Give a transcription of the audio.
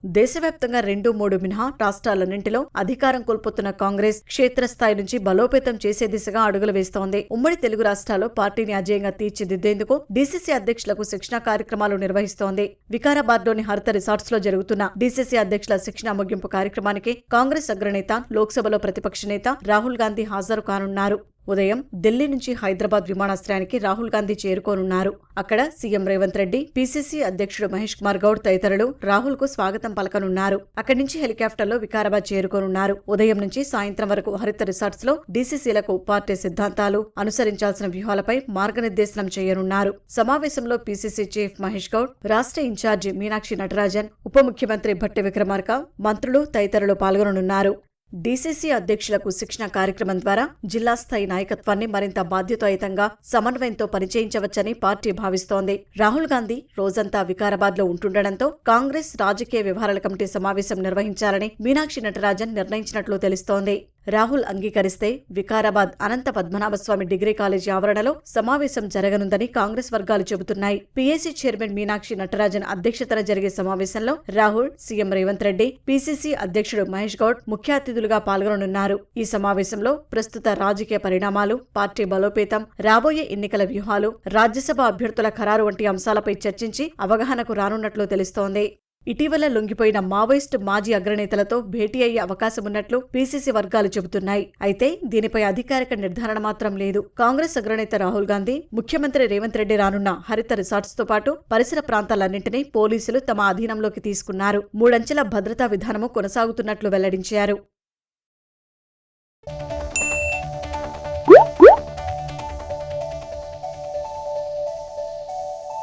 దేశవ్యాప్తంగా 2-3 మినహా రాష్ట్రాలన్నింటిలో అధికారం కోల్పోతున్న కాంగ్రెస్ క్షేత్రస్థాయి నుంచి బలోపేతం చేసే దిశగా అడుగులు వేస్తోంది. ఉమ్మడి తెలుగు రాష్ట్రాల్లో పార్టీని అజేయంగా తీర్చిదిద్దేందుకు డీసీసీ అధ్యక్షులకు శిక్షణా కార్యక్రమాలు నిర్వహిస్తోంది. వికారాబాద్లోని హరిత రిసార్ట్స్ లో జరుగుతున్న డీసీసీ అధ్యక్షుల శిక్షణా ముగింపు కార్యక్రమానికి కాంగ్రెస్ అగ్రనేత, లోక్సభలో ప్రతిపక్ష నేత రాహుల్ గాంధీ హాజరు కానున్నారు. ఉదయం ఢిల్లీ నుంచి హైదరాబాద్ విమానాశ్రయానికి రాహుల్ గాంధీ చేరుకోనున్నారు. అక్కడ సీఎం రేవంత్ రెడ్డి, పీసీసీ అధ్యక్షుడు మహేష్ కుమార్ గౌడ్ తదితరులు రాహుల్ కు స్వాగతం పలకనున్నారు. అక్కడి నుంచి హెలికాప్టర్లో వికారాబాద్ చేరుకోనున్నారు. ఉదయం నుంచి సాయంత్రం వరకు హరిత రిసార్ట్స్ లో డీసీసీలకు పార్టీ సిద్ధాంతాలు, అనుసరించాల్సిన వ్యూహాలపై మార్గనిర్దేశనం చేయనున్నారు. సమావేశంలో పీసీసీ చీఫ్ మహేష్ గౌడ్, రాష్ట్ర ఇన్ఛార్జి మీనాక్షి నటరాజన్, ఉప ముఖ్యమంత్రి భట్టి విక్రమార్క, మంత్రులు తదితరులు పాల్గొననున్నారు. డీసీసీ అధ్యక్షులకు శిక్షణ కార్యక్రమం ద్వారా జిల్లా స్థాయి నాయకత్వాన్ని మరింత బాధ్యతాయుతంగా, సమన్వయంతో పనిచేయించవచ్చని పార్టీ భావిస్తోంది. రాహుల్ గాంధీ రోజంతా వికారాబాద్ లో ఉంటుండటంతో కాంగ్రెస్ రాజకీయ వ్యవహారాల కమిటీ సమావేశం నిర్వహించాలని మీనాక్షి నటరాజన్ నిర్ణయించినట్లు తెలుస్తోంది. రాహుల్ అంగీకరిస్తే వికారాబాద్ అనంత పద్మనాభస్వామి డిగ్రీ కాలేజీ ఆవరణలో సమావేశం జరగనుందని కాంగ్రెస్ వర్గాలు చెబుతున్నాయి. పీఏసీ చైర్మన్ మీనాక్షి నటరాజన్ అధ్యక్షతన జరిగే సమావేశంలో రాహుల్, సీఎం రేవంత్ రెడ్డి, పీసీసీ అధ్యక్షుడు మహేష్ గౌడ్ ముఖ్య అతిథులుగా పాల్గొననున్నారు. ఈ సమావేశంలో ప్రస్తుత రాజకీయ పరిణామాలు, పార్టీ బలోపేతం, రాబోయే ఎన్నికల వ్యూహాలు, రాజ్యసభ అభ్యర్థుల ఖరారు వంటి అంశాలపై చర్చించి అవగాహనకు రానున్నట్లు తెలుస్తోంది. ఇటీవల లొంగిపోయిన మావోయిస్టు మాజీ అగ్రనేతలతో భేటీ అయ్యే అవకాశమున్నట్లు పీసీసీ వర్గాలు చెబుతున్నాయి. అయితే దీనిపై అధికారిక నిర్ధారణ మాత్రం లేదు. కాంగ్రెస్ అగ్రనేత రాహుల్ గాంధీ, ముఖ్యమంత్రి రేవంత్ రెడ్డి రానున్న హరిత రిసార్ట్స్ తో పాటు పరిసర ప్రాంతాలన్నింటినీ పోలీసులు తమ అధీనంలోకి తీసుకున్నారు. 3 అంచెల భద్రతా విధానము కొనసాగుతున్నట్లు వెల్లడించారు.